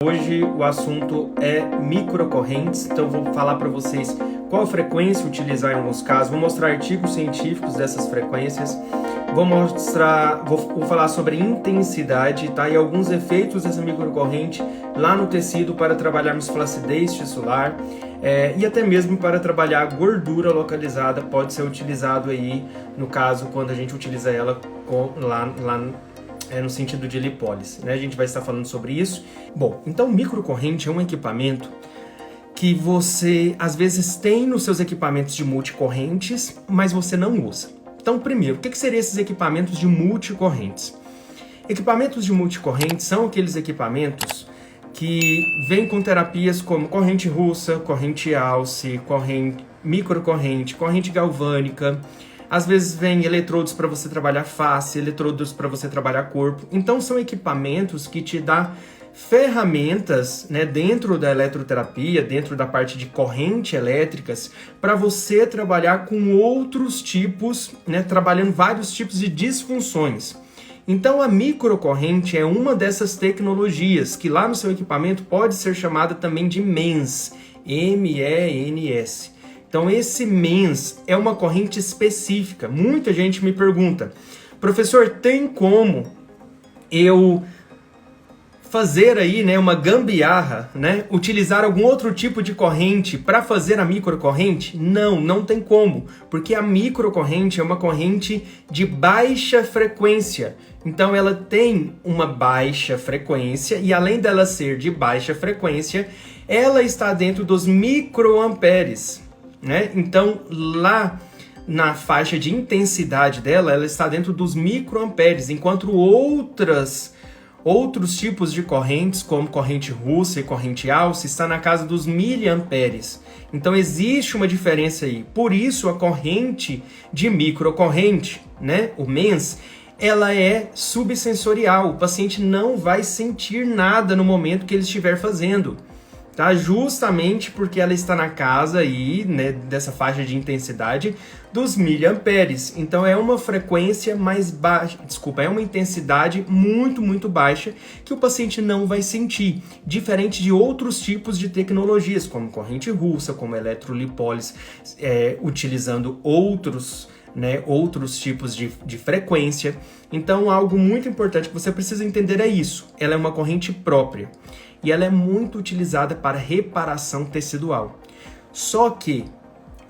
Hoje o assunto é microcorrentes, então vou falar para vocês qual frequência utilizar em alguns casos, vou mostrar artigos científicos dessas frequências, vou falar sobre intensidade, tá? E alguns efeitos dessa microcorrente lá no tecido para trabalharmos flacidez tissular e até mesmo para trabalhar gordura localizada, pode ser utilizado aí, no caso, quando a gente utiliza ela no sentido de lipólise, né? A gente vai estar falando sobre isso. Bom, então microcorrente é um equipamento que você às vezes tem nos seus equipamentos de multicorrentes, mas você não usa. Então, primeiro, o que seriam esses equipamentos de multicorrentes? Equipamentos de multicorrentes são aqueles equipamentos que vêm com terapias como corrente russa, corrente alce, microcorrente, corrente galvânica. Às vezes vem eletrodos para você trabalhar face, eletrodos para você trabalhar corpo. Então são equipamentos que te dão ferramentas, né, dentro da eletroterapia, dentro da parte de corrente elétricas, para você trabalhar com outros tipos, né, trabalhando vários tipos de disfunções. Então a microcorrente é uma dessas tecnologias que lá no seu equipamento pode ser chamada também de MENS, M-E-N-S. Então esse MENS é uma corrente específica. Muita gente me pergunta, professor, tem como eu fazer aí, né, uma gambiarra, né, utilizar algum outro tipo de corrente para fazer a microcorrente? Não, não tem como, porque a microcorrente é uma corrente de baixa frequência. Então ela tem uma baixa frequência e além dela ser de baixa frequência, ela está dentro dos microamperes. Né? Então, lá na faixa de intensidade dela, ela está dentro dos microamperes, enquanto outros tipos de correntes, como corrente russa e corrente alce, está na casa dos miliamperes. Então, existe uma diferença aí. Por isso, a corrente de microcorrente, né, o MENS, ela é subsensorial. O paciente não vai sentir nada no momento que ele estiver fazendo. Tá? Justamente porque ela está na casa aí, né, dessa faixa de intensidade dos miliamperes. Então é uma frequência mais baixa, é uma intensidade muito, muito baixa que o paciente não vai sentir, diferente de outros tipos de tecnologias, como corrente russa, como eletrolipólise, utilizando outros tipos de frequência. Então algo muito importante que você precisa entender é isso, ela é uma corrente própria. E ela é muito utilizada para reparação tecidual. Só que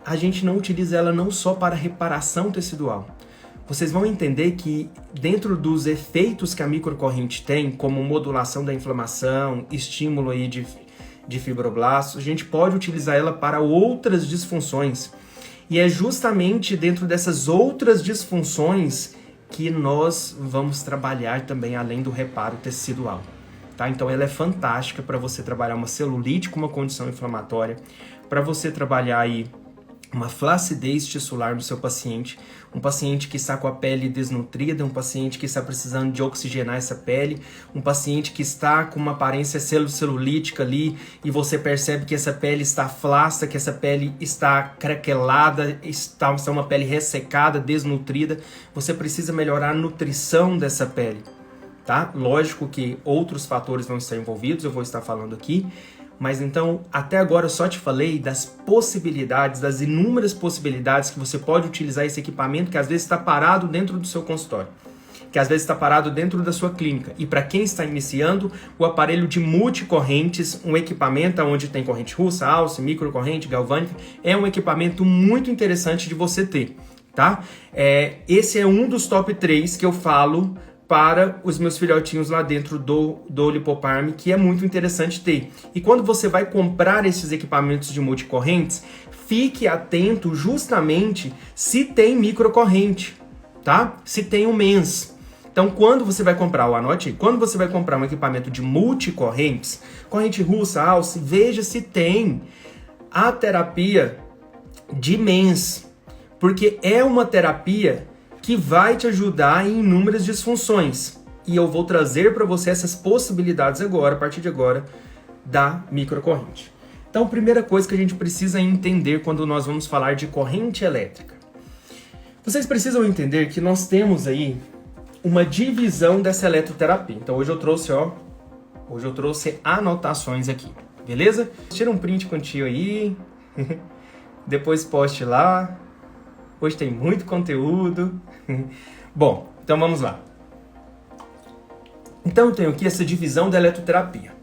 a gente não utiliza ela não só para reparação tecidual. Vocês vão entender que dentro dos efeitos que a microcorrente tem, como modulação da inflamação, estímulo aí de fibroblastos, a gente pode utilizar ela para outras disfunções. E é justamente dentro dessas outras disfunções que nós vamos trabalhar também além do reparo tecidual. Tá? Então ela é fantástica para você trabalhar uma celulite com uma condição inflamatória, para você trabalhar aí uma flacidez tissular no seu paciente, um paciente que está com a pele desnutrida, um paciente que está precisando de oxigenar essa pele, um paciente que está com uma aparência celulítica ali e você percebe que essa pele está flácida, que essa pele está craquelada, está uma pele ressecada, desnutrida, você precisa melhorar a nutrição dessa pele. Tá? Lógico que outros fatores vão estar envolvidos, eu vou estar falando aqui, mas então, até agora eu só te falei das possibilidades, das inúmeras possibilidades que você pode utilizar esse equipamento que às vezes está parado dentro do seu consultório, que às vezes está parado dentro da sua clínica. E para quem está iniciando, o aparelho de multicorrentes, um equipamento onde tem corrente russa, alce, microcorrente, galvânica, é um equipamento muito interessante de você ter. Tá? Esse é um dos top 3 que eu falo para os meus filhotinhos lá dentro do Lipoparme, que é muito interessante ter. E quando você vai comprar esses equipamentos de multicorrentes, fique atento justamente se tem microcorrente, tá? Se tem um MENS. Então, quando você vai comprar, anote aí, quando você vai comprar um equipamento de multicorrentes, corrente russa, alce, veja se tem a terapia de MENS, porque é uma terapia que vai te ajudar em inúmeras disfunções. E eu vou trazer para você essas possibilidades agora, a partir de agora, da microcorrente. Então, a primeira coisa que a gente precisa entender quando nós vamos falar de corrente elétrica. Vocês precisam entender que nós temos aí uma divisão dessa eletroterapia. Então, hoje eu trouxe, Hoje eu trouxe anotações aqui, beleza? Tira um print contigo aí, depois poste lá. Hoje tem muito conteúdo. Bom, então vamos lá. Então eu tenho aqui essa divisão da eletroterapia.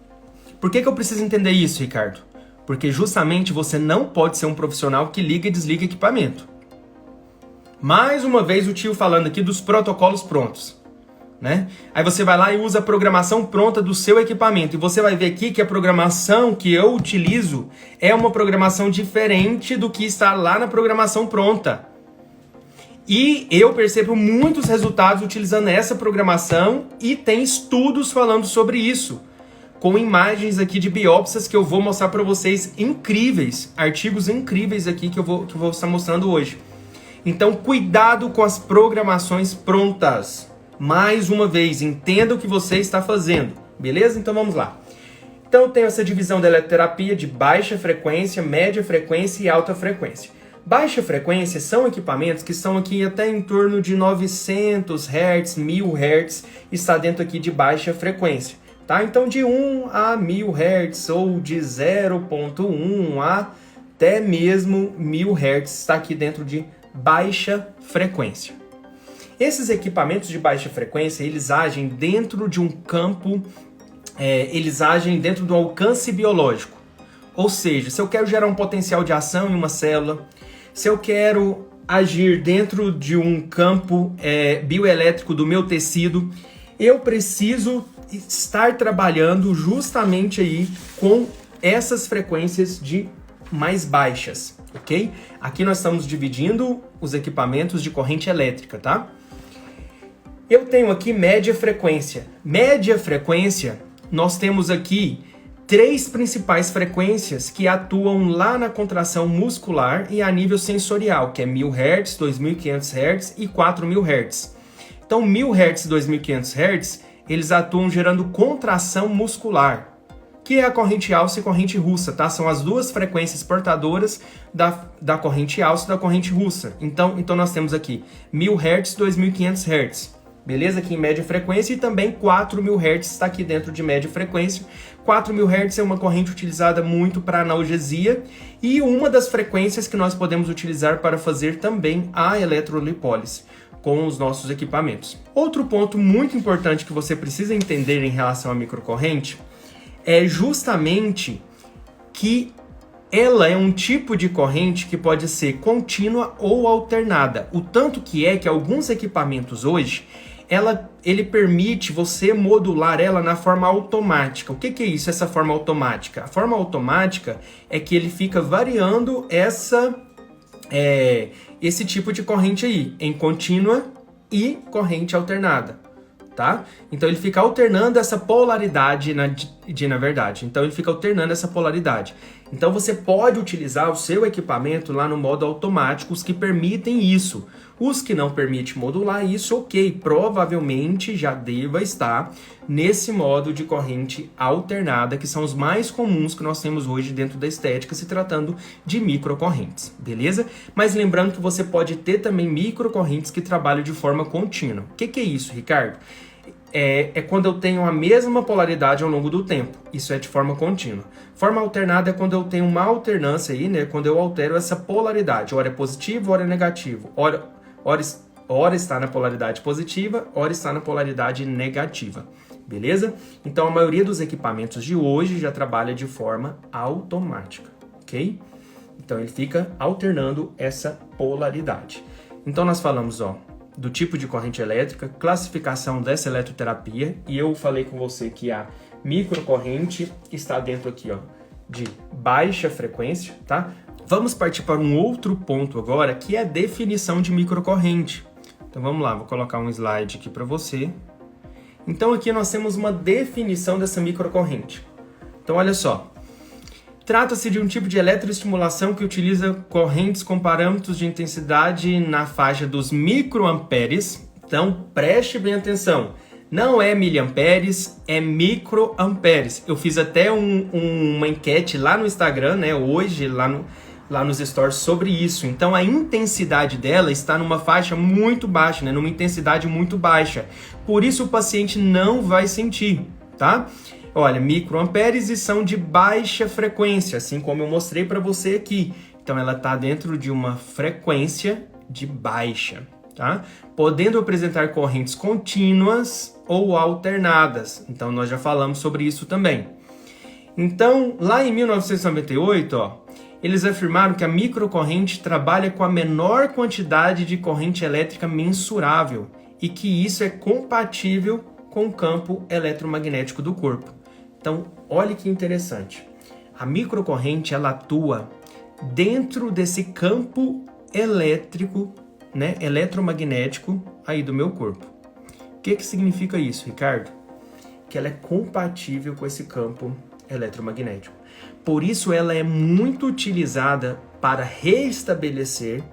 Por que eu preciso entender isso, Ricardo? Porque justamente você não pode ser um profissional que liga e desliga equipamento. Mais uma vez o tio falando aqui dos protocolos prontos, né? Aí você vai lá e usa a programação pronta do seu equipamento. E você vai ver aqui que a programação que eu utilizo é uma programação diferente do que está lá na programação pronta. E eu percebo muitos resultados utilizando essa programação e tem estudos falando sobre isso, com imagens aqui de biópsias que eu vou mostrar para vocês incríveis, artigos incríveis aqui que eu vou estar mostrando hoje. Então, cuidado com as programações prontas. Mais uma vez, entenda o que você está fazendo, beleza? Então vamos lá. Então eu tenho essa divisão da eletroterapia de baixa frequência, média frequência e alta frequência. Baixa frequência são equipamentos que estão aqui até em torno de 900 Hz, 1000 Hz, está dentro aqui de baixa frequência. Tá? Então de 1 a 1000 Hz ou de 0.1 a até mesmo 1000 Hz está aqui dentro de baixa frequência. Esses equipamentos de baixa frequência, eles agem dentro de um campo, eles agem dentro do alcance biológico. Ou seja, se eu quero gerar um potencial de ação em uma célula, se eu quero agir dentro de um campo bioelétrico do meu tecido, eu preciso estar trabalhando justamente aí com essas frequências de mais baixas, ok? Aqui nós estamos dividindo os equipamentos de corrente elétrica, tá? Eu tenho aqui média frequência. Média frequência, nós temos aqui 3 principais frequências que atuam lá na contração muscular e a nível sensorial, que é 1000 Hz, 2500 Hz e 4000 Hz. Então, 1000 Hz e 2500 Hz, eles atuam gerando contração muscular, que é a corrente Alça e corrente russa, tá? São as duas frequências portadoras da corrente Alça e da corrente russa. Então nós temos aqui 1000 Hz e 2500 Hz. Beleza? Aqui em média frequência e também 4000 Hz está aqui dentro de média frequência. 4000 Hz é uma corrente utilizada muito para analgesia e uma das frequências que nós podemos utilizar para fazer também a eletrolipólise com os nossos equipamentos. Outro ponto muito importante que você precisa entender em relação à microcorrente é justamente que ela é um tipo de corrente que pode ser contínua ou alternada. O tanto que alguns equipamentos hoje, ele permite você modular ela na forma automática. O que é isso, essa forma automática? A forma automática é que ele fica variando esse tipo de corrente aí, em contínua e corrente alternada. Tá? Então ele fica alternando essa polaridade na verdade. Então ele fica alternando essa polaridade. Então você pode utilizar o seu equipamento lá no modo automático, os que permitem isso. Os que não permitem modular isso, ok, provavelmente já deva estar nesse modo de corrente alternada, que são os mais comuns que nós temos hoje dentro da estética, se tratando de microcorrentes, beleza? Mas lembrando que você pode ter também microcorrentes que trabalham de forma contínua. O que é isso, Ricardo? É quando eu tenho a mesma polaridade ao longo do tempo. Isso é de forma contínua. Forma alternada é quando eu tenho uma alternância aí, né? Quando eu altero essa polaridade. Ora é positivo, ora é negativo. Ora está na polaridade positiva, ora está na polaridade negativa. Beleza? Então a maioria dos equipamentos de hoje já trabalha de forma automática, ok? Então ele fica alternando essa polaridade. Então nós falamos, do tipo de corrente elétrica, classificação dessa eletroterapia, e eu falei com você que a microcorrente está dentro aqui, de baixa frequência, tá? Vamos partir para um outro ponto agora, que é a definição de microcorrente. Então vamos lá, vou colocar um slide aqui para você. Então aqui nós temos uma definição dessa microcorrente. Então olha só. Trata-se de um tipo de eletroestimulação que utiliza correntes com parâmetros de intensidade na faixa dos microamperes. Então, preste bem atenção. Não é miliamperes, é microamperes. Eu fiz até uma enquete lá no Instagram, né, hoje, lá nos stories sobre isso. Então, a intensidade dela está numa faixa muito baixa, né, numa intensidade muito baixa. Por isso, o paciente não vai sentir, tá? Olha, microamperes e são de baixa frequência, assim como eu mostrei para você aqui. Então ela está dentro de uma frequência de baixa, tá? Podendo apresentar correntes contínuas ou alternadas. Então nós já falamos sobre isso também. Então, lá em 1998, eles afirmaram que a microcorrente trabalha com a menor quantidade de corrente elétrica mensurável e que isso é compatível com o campo eletromagnético do corpo. Então, olha que interessante. A microcorrente, ela atua dentro desse campo elétrico, né, eletromagnético aí do meu corpo. O que significa isso, Ricardo? Que ela é compatível com esse campo eletromagnético. Por isso ela é muito utilizada para restabelecer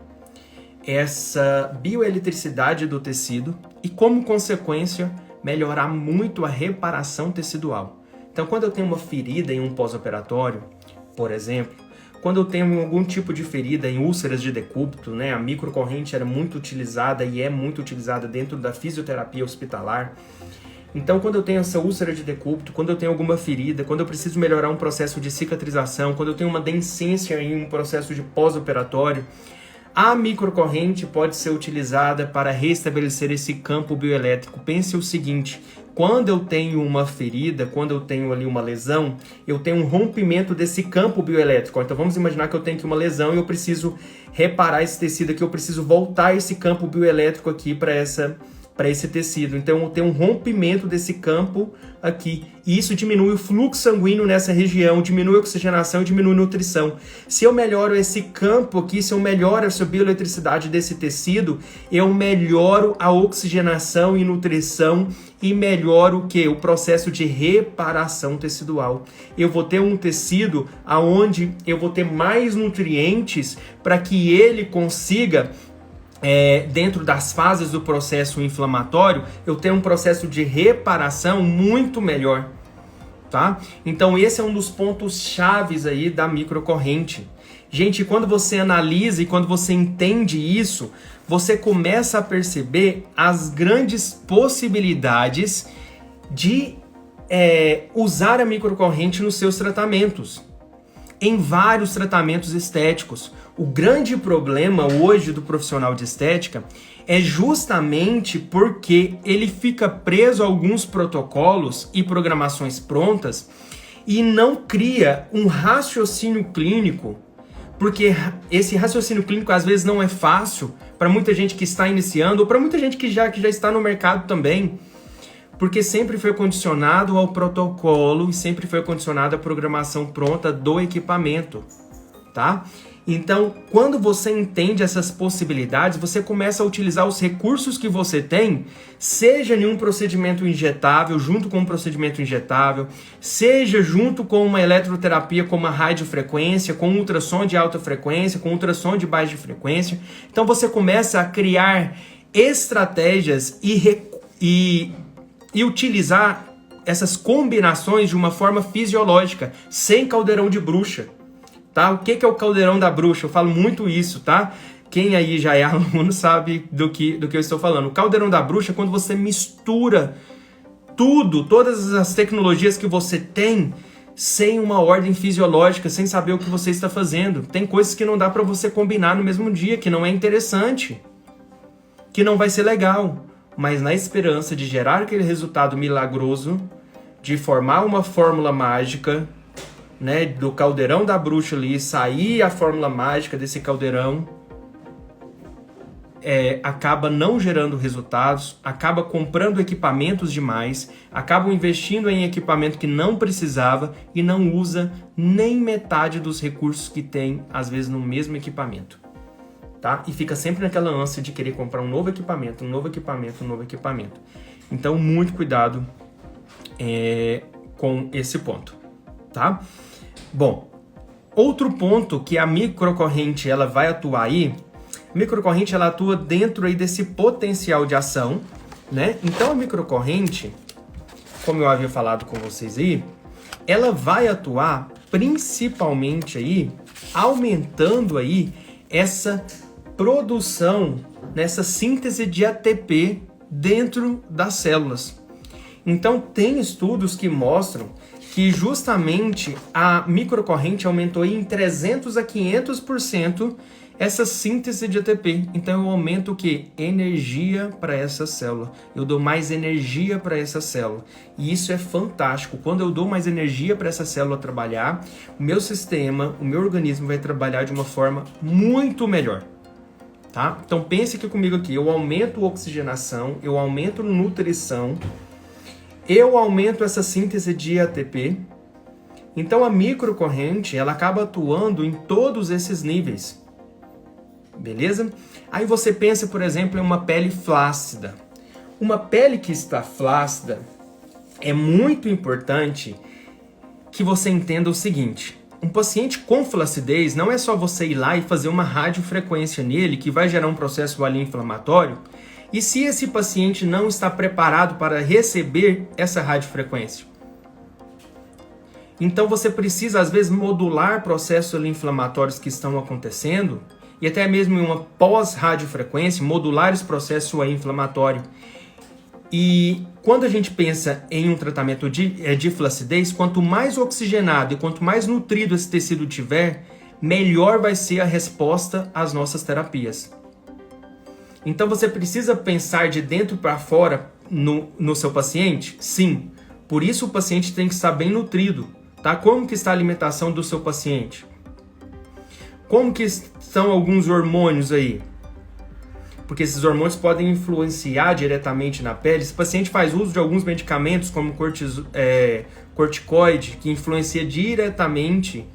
essa bioeletricidade do tecido e, como consequência, melhorar muito a reparação tecidual. Então, quando eu tenho uma ferida em um pós-operatório, por exemplo, quando eu tenho algum tipo de ferida em úlceras de decúbito, né, a microcorrente era muito utilizada e é muito utilizada dentro da fisioterapia hospitalar. Então, quando eu tenho essa úlcera de decúbito, quando eu tenho alguma ferida, quando eu preciso melhorar um processo de cicatrização, quando eu tenho uma deiscência em um processo de pós-operatório, a microcorrente pode ser utilizada para restabelecer esse campo bioelétrico. Pense o seguinte, quando eu tenho uma ferida, quando eu tenho ali uma lesão, eu tenho um rompimento desse campo bioelétrico. Então vamos imaginar que eu tenho aqui uma lesão e eu preciso reparar esse tecido aqui, eu preciso voltar esse campo bioelétrico aqui para esse tecido. Então eu tenho um rompimento desse campo aqui. E isso diminui o fluxo sanguíneo nessa região, diminui a oxigenação e diminui a nutrição. Se eu melhoro esse campo aqui, se eu melhoro essa bioeletricidade desse tecido, eu melhoro a oxigenação e nutrição e melhoro o quê? O processo de reparação tecidual. Eu vou ter um tecido onde eu vou ter mais nutrientes para que ele consiga dentro das fases do processo inflamatório, eu tenho um processo de reparação muito melhor, tá? Então esse é um dos pontos chaves aí da microcorrente. Gente, quando você analisa e quando você entende isso, você começa a perceber as grandes possibilidades de usar a microcorrente nos seus tratamentos, em vários tratamentos estéticos. O grande problema hoje do profissional de estética é justamente porque ele fica preso a alguns protocolos e programações prontas e não cria um raciocínio clínico, porque esse raciocínio clínico às vezes não é fácil para muita gente que está iniciando ou para muita gente que já está no mercado também, porque sempre foi condicionado ao protocolo e sempre foi condicionado à programação pronta do equipamento, tá? Então, quando você entende essas possibilidades, você começa a utilizar os recursos que você tem, seja em um procedimento injetável, junto com um procedimento injetável, seja junto com uma eletroterapia como a radiofrequência, com ultrassom de alta frequência, com ultrassom de baixa frequência. Então, você começa a criar estratégias e utilizar essas combinações de uma forma fisiológica, sem caldeirão de bruxa. Tá? O que é o caldeirão da bruxa? Eu falo muito isso, tá? Quem aí já é aluno sabe do que eu estou falando. O caldeirão da bruxa é quando você mistura tudo, todas as tecnologias que você tem, sem uma ordem fisiológica, sem saber o que você está fazendo. Tem coisas que não dá para você combinar no mesmo dia, que não é interessante, que não vai ser legal. Mas na esperança de gerar aquele resultado milagroso, de formar uma fórmula mágica, né, do caldeirão da bruxa ali, sair a fórmula mágica desse caldeirão, acaba não gerando resultados, acaba comprando equipamentos demais, acaba investindo em equipamento que não precisava e não usa nem metade dos recursos que tem, às vezes, no mesmo equipamento. Tá? E fica sempre naquela ânsia de querer comprar um novo equipamento, um novo equipamento, um novo equipamento. Então, muito cuidado com esse ponto, tá? Bom, outro ponto que a microcorrente ela vai atuar aí, a microcorrente ela atua dentro aí desse potencial de ação, né? Então a microcorrente, como eu havia falado com vocês aí, ela vai atuar principalmente aí, aumentando aí essa produção, nessa síntese de ATP dentro das células. Então tem estudos que mostram que justamente a microcorrente aumentou em 300 a 500% essa síntese de ATP. Então eu aumento o quê? Energia para essa célula. Eu dou mais energia para essa célula. E isso é fantástico. Quando eu dou mais energia para essa célula trabalhar, o meu sistema, o meu organismo vai trabalhar de uma forma muito melhor. Tá? Então pense aqui comigo aqui. Eu aumento a oxigenação, eu aumento a nutrição, eu aumento essa síntese de ATP. Então a microcorrente, ela acaba atuando em todos esses níveis. Beleza? Aí você pensa, por exemplo, em uma pele flácida. Uma pele que está flácida, é muito importante que você entenda o seguinte. Um paciente com flacidez, não é só você ir lá e fazer uma radiofrequência nele, que vai gerar um processo ali inflamatório, e se esse paciente não está preparado para receber essa radiofrequência. Então você precisa, às vezes, modular processos ali inflamatórios que estão acontecendo, e até mesmo em uma pós-radiofrequência, modular esse processo aí inflamatório. E quando a gente pensa em um tratamento de flacidez, quanto mais oxigenado e quanto mais nutrido esse tecido tiver, melhor vai ser a resposta às nossas terapias. Então você precisa pensar de dentro para fora no seu paciente? Sim. Por isso o paciente tem que estar bem nutrido. Tá? Como que está a alimentação do seu paciente? Como que são alguns hormônios aí? Porque esses hormônios podem influenciar diretamente na pele. Esse paciente faz uso de alguns medicamentos, como corticoide, que influencia diretamente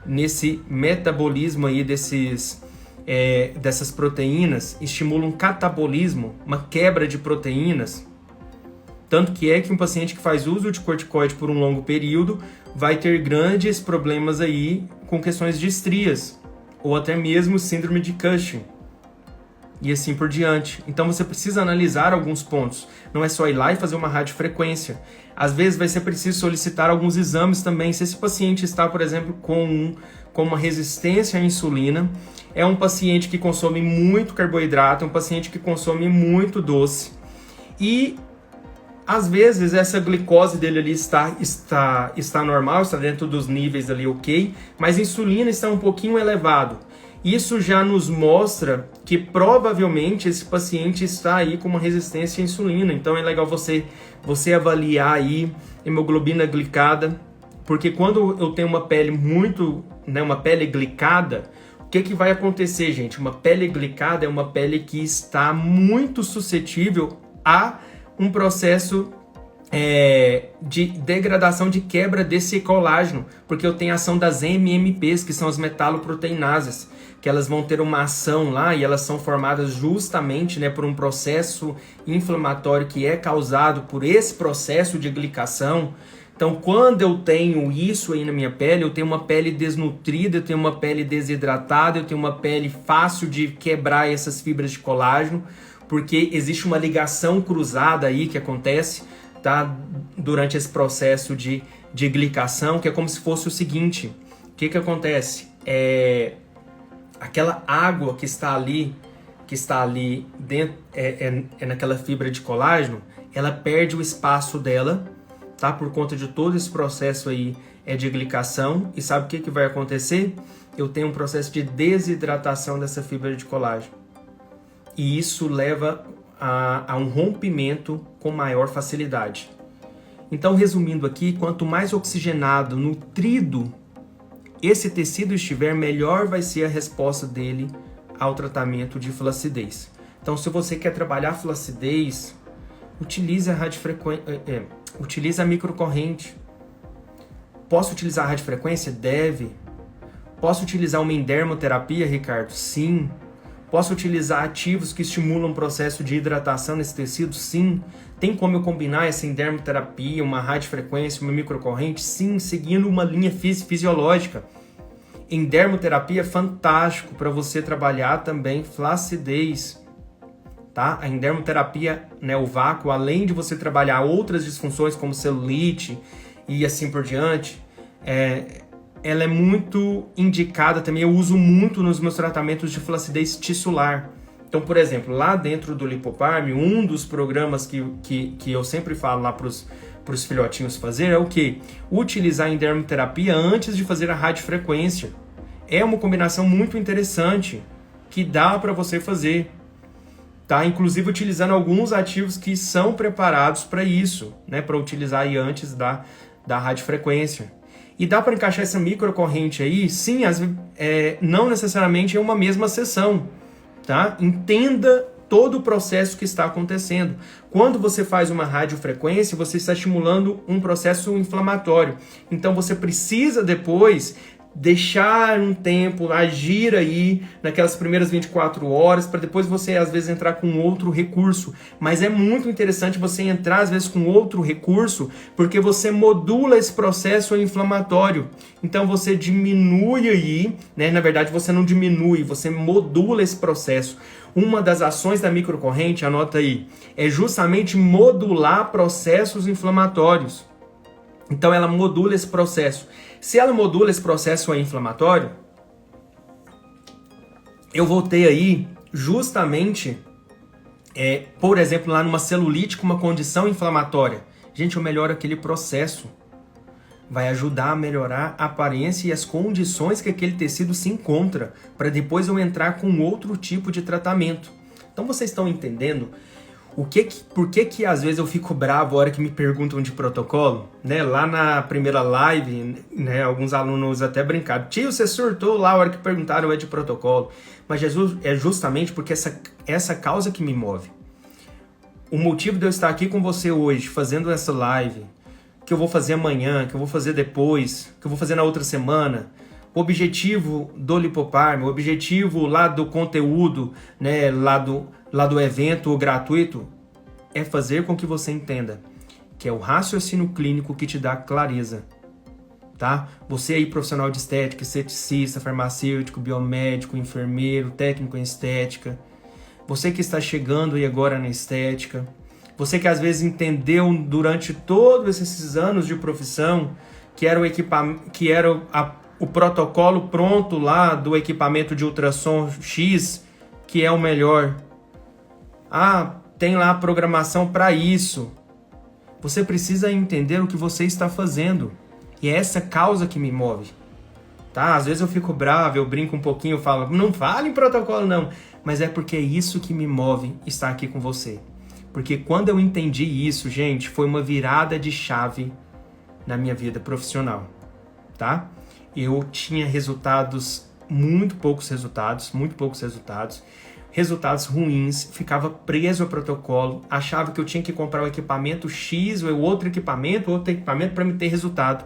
nesse metabolismo aí dessas proteínas, estimula um catabolismo, uma quebra de proteínas. Tanto que um paciente que faz uso de corticoide por um longo período vai ter grandes problemas aí com questões de estrias, ou até mesmo síndrome de Cushing, e assim por diante. Então você precisa analisar alguns pontos. Não é só ir lá e fazer uma radiofrequência. Às vezes vai ser preciso solicitar alguns exames também. Se esse paciente está, por exemplo, com uma resistência à insulina, é um paciente que consome muito carboidrato, é um paciente que consome muito doce, e às vezes essa glicose dele ali está normal, está dentro dos níveis ali ok, mas a insulina está um pouquinho elevado. Isso já nos mostra que provavelmente esse paciente está aí com uma resistência à insulina. Então é legal você avaliar aí hemoglobina glicada, porque quando eu tenho uma pele uma pele glicada, o que vai acontecer, gente? Uma pele glicada é uma pele que está muito suscetível a um processo de degradação, de quebra desse colágeno, porque eu tenho a ação das MMPs, que são as metaloproteinases, que elas vão ter uma ação lá e elas são formadas justamente por um processo inflamatório que é causado por esse processo de glicação. Então, quando eu tenho isso aí na minha pele, eu tenho uma pele desnutrida, eu tenho uma pele desidratada, eu tenho uma pele fácil de quebrar essas fibras de colágeno, porque existe uma ligação cruzada aí que acontece, tá, durante esse processo de glicação, que é como se fosse o seguinte: o que acontece? Aquela água que está ali dentro, naquela fibra de colágeno, ela perde o espaço dela, tá, por conta de todo esse processo aí de glicação. E sabe o que vai acontecer? Eu tenho um processo de desidratação dessa fibra de colágeno. E isso leva a um rompimento com maior facilidade. Então, resumindo aqui, quanto mais oxigenado, nutrido esse tecido estiver, melhor vai ser a resposta dele ao tratamento de flacidez. Então, se você quer trabalhar flacidez, utilize utilize a microcorrente. Posso utilizar a radiofrequência? Deve. Posso utilizar uma endermoterapia, Ricardo? Sim. Posso utilizar ativos que estimulam o processo de hidratação nesse tecido? Sim. Tem como eu combinar essa endermoterapia, uma radiofrequência, uma microcorrente? Sim, seguindo uma linha fisiológica. Endermoterapia é fantástico para você trabalhar também flacidez. Tá? A endermoterapia, o vácuo, além de você trabalhar outras disfunções como celulite e assim por diante, ela é muito indicada também. Eu uso muito nos meus tratamentos de flacidez tissular. Então, por exemplo, lá dentro do Lipofarm, um dos programas que eu sempre falo lá para para os filhotinhos fazer é o quê? Utilizar a endermoterapia antes de fazer a radiofrequência. É uma combinação muito interessante que dá para você fazer. Tá? Inclusive utilizando alguns ativos que são preparados para isso, né? Para utilizar aí antes da radiofrequência. E dá para encaixar essa microcorrente aí, sim, não necessariamente em uma mesma sessão. Tá? Entenda todo o processo que está acontecendo. Quando você faz uma radiofrequência, você está estimulando um processo inflamatório. Então você precisa depois deixar um tempo, agir aí naquelas primeiras 24 horas, para depois você às vezes entrar com outro recurso. Mas é muito interessante você entrar às vezes com outro recurso, porque você modula esse processo inflamatório. Então você diminui aí, né? Na verdade você não diminui, você modula esse processo. Uma das ações da microcorrente, anota aí, é justamente modular processos inflamatórios. Então ela modula esse processo. Se ela modula esse processo inflamatório, eu voltei aí justamente, por exemplo, lá numa celulite com uma condição inflamatória. Gente, eu melhoro aquele processo. Vai ajudar a melhorar a aparência e as condições que aquele tecido se encontra, para depois eu entrar com outro tipo de tratamento. Então vocês estão entendendo por que às vezes eu fico bravo a hora que me perguntam de protocolo? Né? Lá na primeira live, né, alguns alunos até brincaram. Tio, você surtou lá a hora que perguntaram de protocolo. Mas Jesus, é justamente porque essa causa que me move. O motivo de eu estar aqui com você hoje, fazendo essa live, que eu vou fazer amanhã, que eu vou fazer depois, que eu vou fazer na outra semana, o objetivo do Lipoparma, o objetivo lá do conteúdo, né, lá do evento gratuito, é fazer com que você entenda que é o raciocínio clínico que te dá clareza, tá? Você aí, profissional de estética, esteticista, farmacêutico, biomédico, enfermeiro, técnico em estética, você que está chegando aí agora na estética, você que às vezes entendeu durante todos esses anos de profissão que era o protocolo pronto lá do equipamento de ultrassom X, que é o melhor. Ah, tem lá a programação para isso. Você precisa entender o que você está fazendo. E é essa causa que me move. Tá? Às vezes eu fico bravo, eu brinco um pouquinho, eu falo, não fale em protocolo não. Mas é porque é isso que me move estar aqui com você. Porque quando eu entendi isso, gente, foi uma virada de chave na minha vida profissional. Tá? Eu tinha muito poucos resultados, resultados ruins, ficava preso ao protocolo, achava que eu tinha que comprar o equipamento X ou outro equipamento para me ter resultado.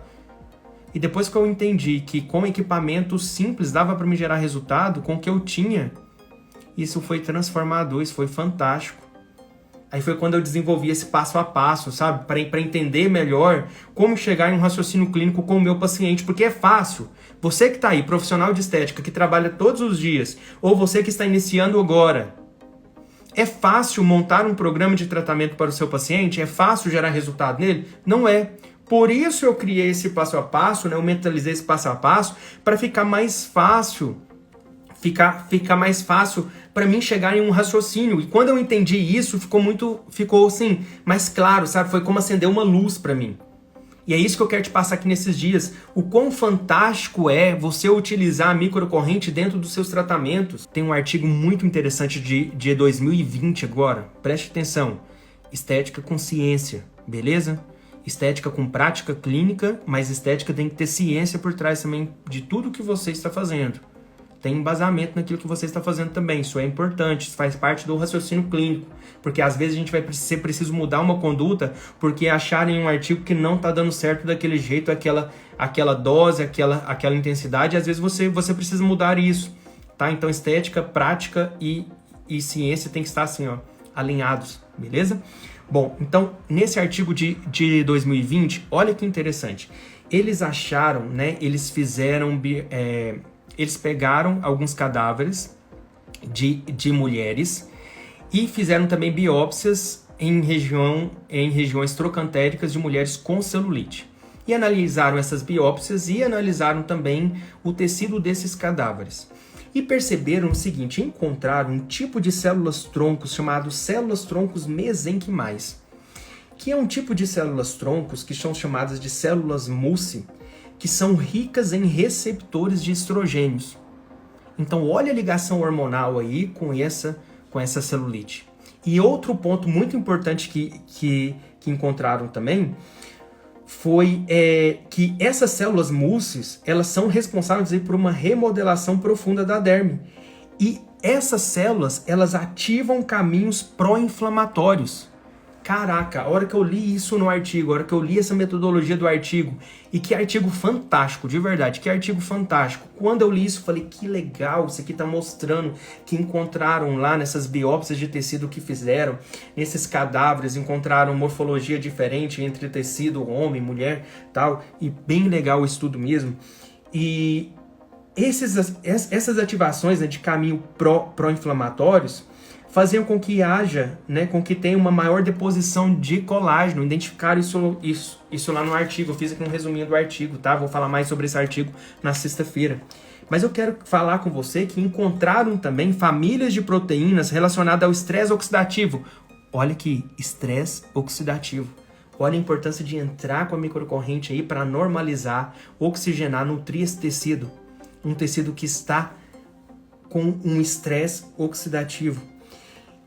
E depois que eu entendi que com equipamento simples dava para me gerar resultado, com o que eu tinha, isso foi transformador, isso foi fantástico. Aí foi quando eu desenvolvi esse passo a passo, sabe? Para entender melhor como chegar em um raciocínio clínico com o meu paciente. Porque é fácil. Você que está aí, profissional de estética, que trabalha todos os dias, ou você que está iniciando agora, é fácil montar um programa de tratamento para o seu paciente? É fácil gerar resultado nele? Não é. Por isso eu criei esse passo a passo, né? Eu mentalizei esse passo a passo para ficar mais fácil. Fica mais fácil para mim chegar em um raciocínio. E quando eu entendi isso, ficou assim, mais claro, sabe? Foi como acender uma luz para mim. E é isso que eu quero te passar aqui nesses dias. O quão fantástico é você utilizar a microcorrente dentro dos seus tratamentos. Tem um artigo muito interessante de 2020 agora. Preste atenção. Estética com ciência, beleza? Estética com prática clínica, mas estética tem que ter ciência por trás também de tudo que você está fazendo. Tem embasamento naquilo que você está fazendo também. Isso é importante, isso faz parte do raciocínio clínico. Porque às vezes a gente vai ser preciso mudar uma conduta porque acharem um artigo que não está dando certo daquele jeito, aquela dose, aquela intensidade. E às vezes você precisa mudar isso. Tá? Então estética, prática e ciência tem que estar assim, ó, alinhados. Beleza? Bom, então nesse artigo de 2020, olha que interessante. Eles acharam, né? Eles pegaram alguns cadáveres de mulheres e fizeram também biópsias em regiões trocantéricas de mulheres com celulite. E analisaram essas biópsias e analisaram também o tecido desses cadáveres. E perceberam o seguinte, encontraram um tipo de células-troncos chamado células-troncos mesenquimais. que é um tipo de células troncos que são chamadas de células Musce, que são ricas em receptores de estrogênios. Então, olha a ligação hormonal aí com essa celulite. E outro ponto muito importante que encontraram também foi que essas células Musces, elas são responsáveis aí por uma remodelação profunda da derme. E essas células, elas ativam caminhos pró-inflamatórios. Caraca, a hora que eu li isso no artigo, a hora que eu li essa metodologia do artigo, e que artigo fantástico, de verdade, que artigo fantástico. Quando eu li isso, eu falei, que legal, isso aqui tá mostrando que encontraram lá nessas biópsias de tecido que fizeram, nesses cadáveres, encontraram morfologia diferente entre tecido, homem, mulher, tal, e bem legal o estudo mesmo. E essas ativações, né, de caminho pró-inflamatórios faziam com que haja, né, com que tenha uma maior deposição de colágeno. Identificaram isso lá no artigo. Eu fiz aqui um resuminho do artigo, tá? Vou falar mais sobre esse artigo na sexta-feira. Mas eu quero falar com você que encontraram também famílias de proteínas relacionadas ao estresse oxidativo. Olha aqui, estresse oxidativo. Olha a importância de entrar com a microcorrente aí para normalizar, oxigenar, nutrir esse tecido. Um tecido que está com um estresse oxidativo.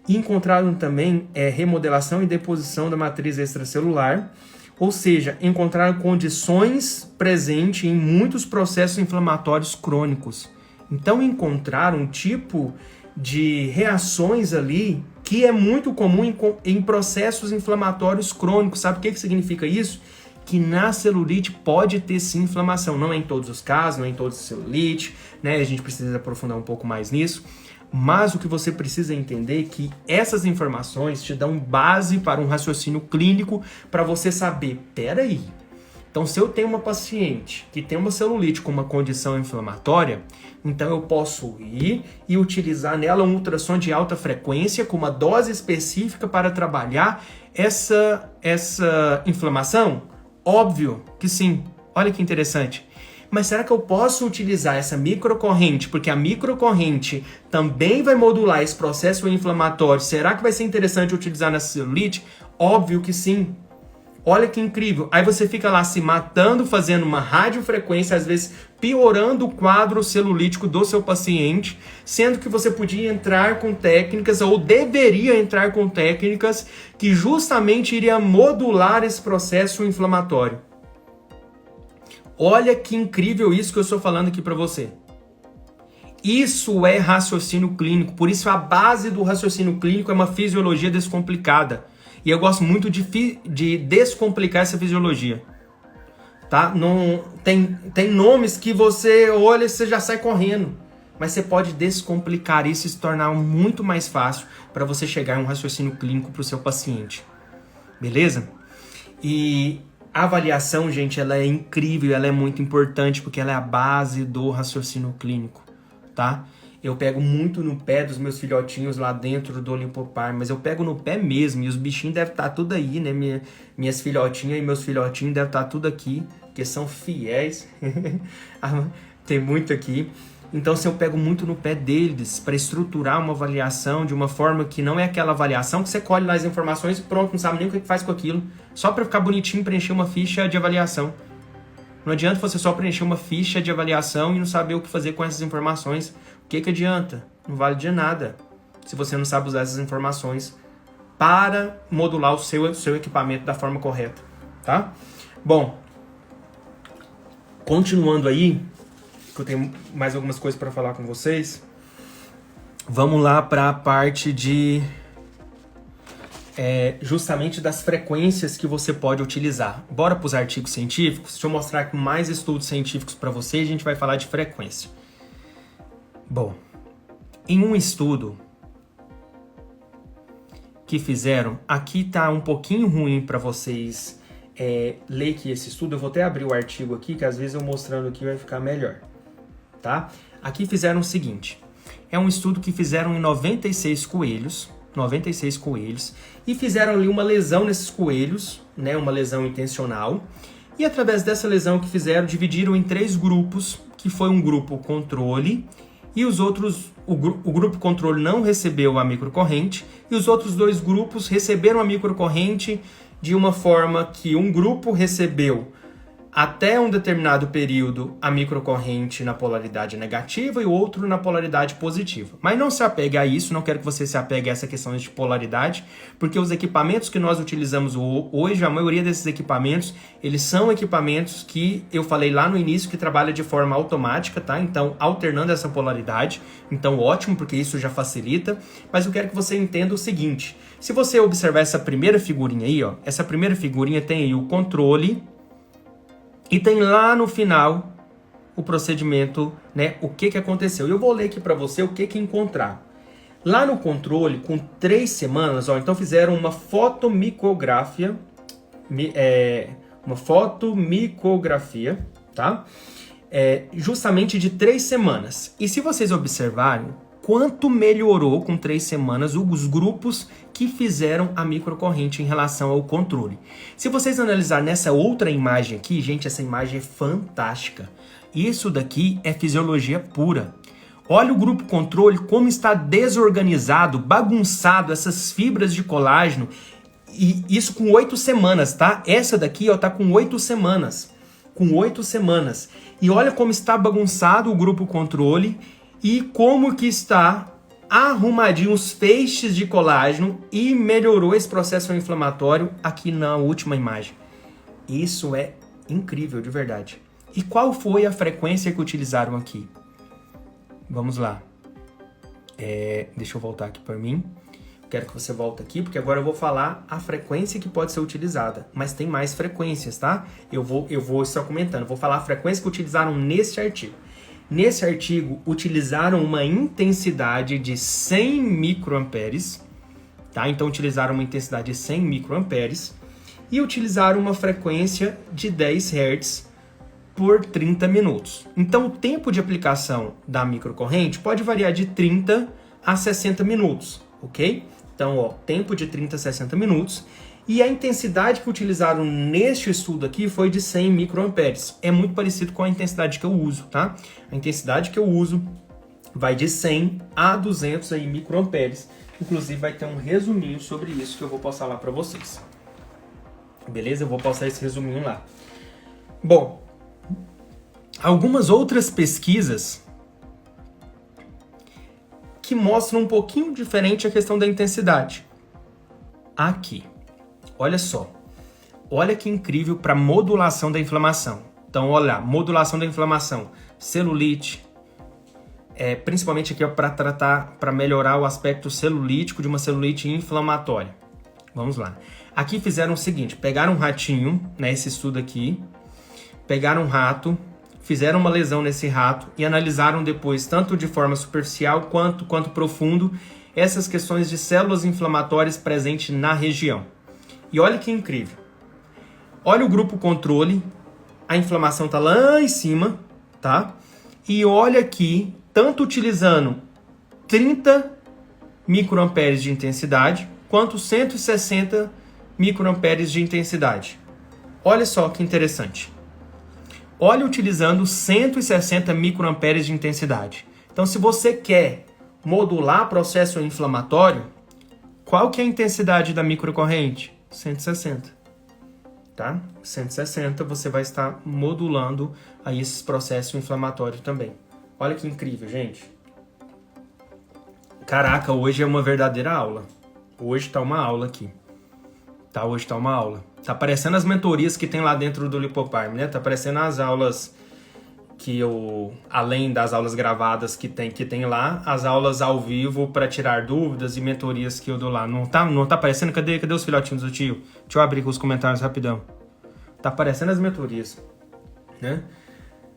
E encontraram também remodelação e deposição da matriz extracelular, ou seja, encontraram condições presentes em muitos processos inflamatórios crônicos. Então encontraram um tipo de reações ali que é muito comum em processos inflamatórios crônicos. Sabe o que significa isso? Que na celulite pode ter sim inflamação. Não é em todos os casos, não é em todos os celulite, né? A gente precisa aprofundar um pouco mais nisso. Mas o que você precisa entender é que essas informações te dão base para um raciocínio clínico para você saber, peraí, então se eu tenho uma paciente que tem uma celulite com uma condição inflamatória, então eu posso ir e utilizar nela um ultrassom de alta frequência com uma dose específica para trabalhar essa inflamação? Óbvio que sim. Olha que interessante. Mas será que eu posso utilizar essa microcorrente? Porque a microcorrente também vai modular esse processo inflamatório. Será que vai ser interessante utilizar nessa celulite? Óbvio que sim. Olha que incrível. Aí você fica lá se matando, fazendo uma radiofrequência, às vezes piorando o quadro celulítico do seu paciente, sendo que você podia entrar com técnicas, ou deveria entrar com técnicas, que justamente iria modular esse processo inflamatório. Olha que incrível isso que eu estou falando aqui para você. Isso é raciocínio clínico, por isso a base do raciocínio clínico é uma fisiologia descomplicada. E eu gosto muito de descomplicar essa fisiologia. Tá? Não, tem nomes que você olha e você já sai correndo. Mas você pode descomplicar isso e se tornar muito mais fácil para você chegar a um raciocínio clínico para o seu paciente. Beleza? E a avaliação, gente, ela é incrível, ela é muito importante porque ela é a base do raciocínio clínico, tá? Eu pego muito no pé dos meus filhotinhos lá dentro do Olympopar, mas eu pego no pé mesmo, e os bichinhos devem estar tudo aí, né? Minhas filhotinhas e meus filhotinhos devem estar tudo aqui, porque são fiéis. Tem muito aqui. Então, assim, eu pego muito no pé deles para estruturar uma avaliação de uma forma que não é aquela avaliação que você colhe lá as informações e pronto, não sabe nem o que faz com aquilo. Só para ficar bonitinho preencher uma ficha de avaliação. Não adianta você só preencher uma ficha de avaliação e não saber o que fazer com essas informações. O que adianta? Não vale de nada se você não sabe usar essas informações para modular o seu equipamento da forma correta, tá? Bom, continuando aí, que eu tenho mais algumas coisas para falar com vocês. Vamos lá para a parte de justamente das frequências que você pode utilizar. Bora para os artigos científicos? Deixa eu mostrar aqui mais estudos científicos para você e a gente vai falar de frequência. Bom, em um estudo que fizeram, aqui tá um pouquinho ruim para vocês ler aqui esse estudo. Eu vou até abrir o artigo aqui, que às vezes eu mostrando aqui vai ficar melhor. Tá? Aqui fizeram o seguinte, é um estudo que fizeram em 96 coelhos, e fizeram ali uma lesão nesses coelhos, né, uma lesão intencional, e através dessa lesão que fizeram, dividiram em 3 grupos, que foi um grupo controle, e os outros, o grupo controle não recebeu a microcorrente, e os outros 2 grupos receberam a microcorrente de uma forma que um grupo recebeu até um determinado período a microcorrente na polaridade negativa e o outro na polaridade positiva. Mas não se apegue a isso, não quero que você se apegue a essa questão de polaridade, porque os equipamentos que nós utilizamos hoje, a maioria desses equipamentos, eles são equipamentos que eu falei lá no início que trabalham de forma automática, tá? Então, alternando essa polaridade. Então, ótimo, porque isso já facilita. Mas eu quero que você entenda o seguinte, se você observar essa primeira figurinha aí, ó, essa primeira figurinha tem aí o controle. E tem lá no final o procedimento, né? O que aconteceu. E eu vou ler aqui para você o que encontrar. Lá no controle, com 3 semanas, ó, então fizeram uma fotomicografia, tá? Justamente de 3 semanas. E se vocês observarem, quanto melhorou com 3 semanas os grupos que fizeram a microcorrente em relação ao controle. Se vocês analisarem nessa outra imagem aqui, gente, essa imagem é fantástica. Isso daqui é fisiologia pura. Olha o grupo controle, como está desorganizado, bagunçado, essas fibras de colágeno. E isso com 8 semanas, tá? Essa daqui, ó, tá com 8 semanas. Com 8 semanas. E olha como está bagunçado o grupo controle e como que está arrumadinho os feixes de colágeno e melhorou esse processo inflamatório aqui na última imagem. Isso é incrível, de verdade. E qual foi a frequência que utilizaram aqui? Vamos lá. Deixa eu voltar aqui para mim. Quero que você volte aqui, porque agora eu vou falar a frequência que pode ser utilizada. Mas tem mais frequências, tá? Eu vou só comentando. Vou falar a frequência que utilizaram nesse artigo. Nesse artigo, utilizaram uma intensidade de 100 microamperes, tá? Então, utilizaram uma intensidade de 100 microamperes e utilizaram uma frequência de 10 Hz por 30 minutos. Então, o tempo de aplicação da microcorrente pode variar de 30 a 60 minutos, ok? Então, ó, tempo de 30 a 60 minutos. E a intensidade que utilizaram neste estudo aqui foi de 100 microamperes. É muito parecido com a intensidade que eu uso, tá? A intensidade que eu uso vai de 100 a 200 aí, microamperes. Inclusive vai ter um resuminho sobre isso que eu vou passar lá para vocês. Beleza? Eu vou passar esse resuminho lá. Bom, algumas outras pesquisas que mostram um pouquinho diferente a questão da intensidade. Aqui. Olha só, olha que incrível para modulação da inflamação. Então, olha, modulação da inflamação, celulite, principalmente aqui para melhorar o aspecto celulítico de uma celulite inflamatória. Vamos lá. Aqui fizeram o seguinte, pegaram um ratinho, né, esse estudo aqui, pegaram um rato, fizeram uma lesão nesse rato e analisaram depois, tanto de forma superficial quanto profundo, essas questões de células inflamatórias presentes na região. E olha que incrível. Olha o grupo controle, a inflamação está lá em cima, tá? E olha aqui, tanto utilizando 30 microamperes de intensidade, quanto 160 microamperes de intensidade. Olha só que interessante. Olha utilizando 160 microamperes de intensidade. Então, se você quer modular processo inflamatório, qual que é a intensidade da microcorrente? 160, tá? 160 você vai estar modulando aí esses processos inflamatórios também. Olha que incrível, gente. Caraca, hoje é uma verdadeira aula. Hoje tá uma aula aqui. Tá, hoje tá uma aula. Tá parecendo as mentorias que tem lá dentro do Lipoparm, né? Tá parecendo as aulas que eu, além das aulas gravadas que tem lá, as aulas ao vivo para tirar dúvidas e mentorias que eu dou lá. Não tá aparecendo? Cadê os filhotinhos do tio? Deixa eu abrir aqui os comentários rapidão. Tá aparecendo as mentorias, né?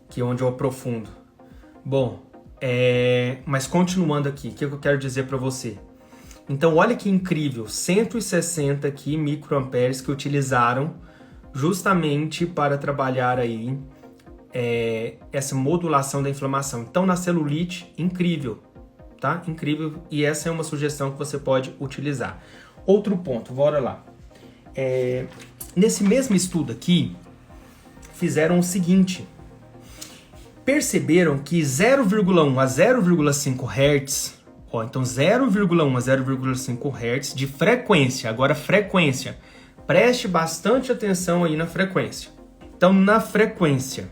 Que é onde eu aprofundo. Bom, mas continuando aqui, o que eu quero dizer para você? Então, olha que incrível, 160 aqui microamperes que utilizaram justamente para trabalhar aí essa modulação da inflamação. Então, na celulite, incrível, tá? Incrível, e essa é uma sugestão que você pode utilizar. Outro ponto, bora lá. Nesse mesmo estudo aqui, fizeram o seguinte. Perceberam que 0,1 a 0,5 Hz, então 0,1 a 0,5 Hz de frequência, agora frequência, Preste bastante atenção aí na frequência. Então, na frequência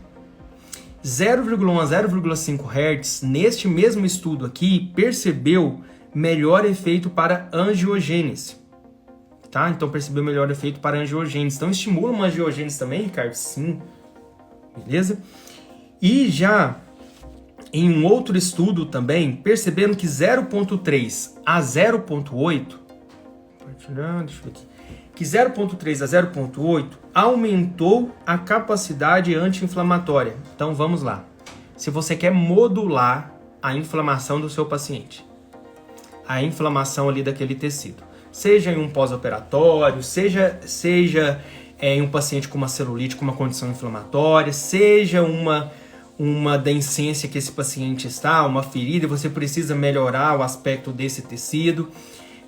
0,1 a 0,5 Hz, neste mesmo estudo aqui, percebeu melhor efeito para angiogênese. Tá? Então, percebeu melhor efeito para angiogênese. Então, estimula uma angiogênese também, Ricardo? Sim. Beleza? E já em um outro estudo também, perceberam que 0,3 a 0,8, deixa eu ver aqui, que 0,3 a 0,8 aumentou a capacidade anti-inflamatória. Então vamos lá. Se você quer modular a inflamação do seu paciente, a inflamação ali daquele tecido, seja em um pós-operatório, seja em um paciente com uma celulite, com uma condição inflamatória, seja uma deiscência que esse paciente está, uma ferida, e você precisa melhorar o aspecto desse tecido.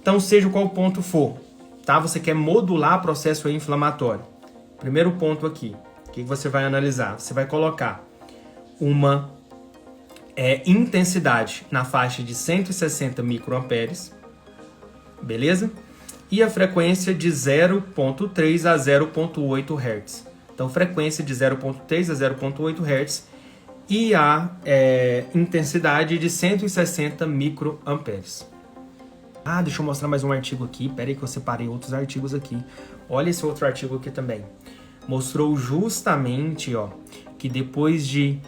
Então, seja qual ponto for, tá? Você quer modular o processo inflamatório. Primeiro ponto aqui, o que você vai analisar? Você vai colocar uma intensidade na faixa de 160 microamperes, beleza? E a frequência de 0,3 a 0,8 Hz. Então, frequência de 0,3 a 0,8 Hz e a intensidade de 160 microamperes. Deixa eu mostrar mais um artigo aqui. Pera aí que eu separei outros artigos aqui. Olha esse outro artigo aqui também. Mostrou justamente, que depois de...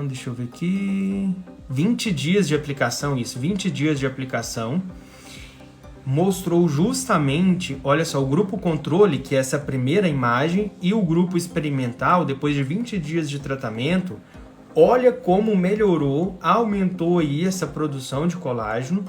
deixa eu ver aqui... 20 dias de aplicação, 20 dias de aplicação, mostrou justamente, olha só, o grupo controle, que é essa primeira imagem, e o grupo experimental, depois de 20 dias de tratamento, olha como melhorou, aumentou aí essa produção de colágeno,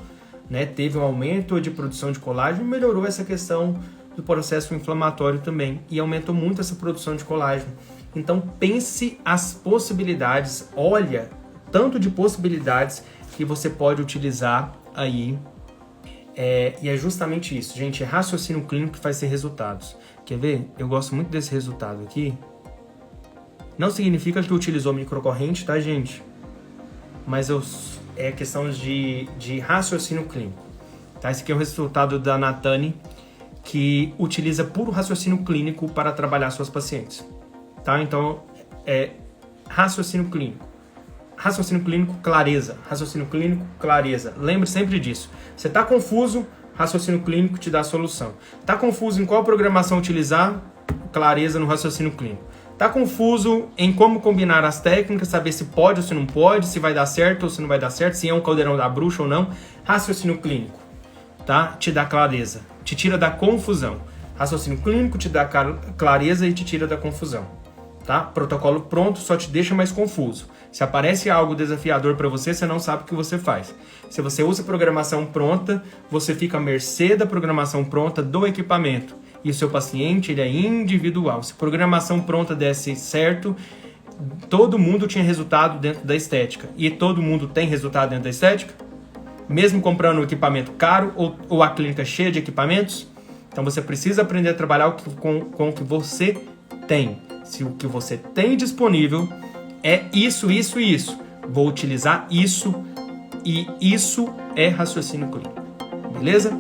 né? Teve um aumento de produção de colágeno, melhorou essa questão do processo inflamatório também, e aumentou muito essa produção de colágeno. Então pense as possibilidades, olha tanto de possibilidades que você pode utilizar aí. E é justamente isso, gente, é raciocínio clínico que faz ter resultados. Quer ver? Eu gosto muito desse resultado aqui. Não significa que utilizou microcorrente, tá, gente? Mas é questão de raciocínio clínico. Tá? Esse aqui é o resultado da Natani, que utiliza puro raciocínio clínico para trabalhar suas pacientes. Tá? Então, raciocínio clínico. Raciocínio clínico, clareza. Raciocínio clínico, clareza. Lembre sempre disso. Você está confuso, raciocínio clínico te dá a solução. Está confuso em qual programação utilizar? Clareza no raciocínio clínico. Está confuso em como combinar as técnicas, saber se pode ou se não pode, se vai dar certo ou se não vai dar certo, se é um caldeirão da bruxa ou não? Raciocínio clínico, tá? Te dá clareza, te tira da confusão. Raciocínio clínico te dá clareza e te tira da confusão. Tá? Protocolo pronto só te deixa mais confuso. Se aparece algo desafiador para você, você não sabe o que você faz. Se você usa programação pronta, você fica à mercê da programação pronta do equipamento. E o seu paciente, ele é individual. Se a programação pronta desse certo, todo mundo tinha resultado dentro da estética. E todo mundo tem resultado dentro da estética? Mesmo comprando um equipamento caro ou a clínica cheia de equipamentos? Então você precisa aprender a trabalhar com o que você tem. Se o que você tem disponível é isso, vou utilizar isso, e isso é raciocínio clínico, beleza?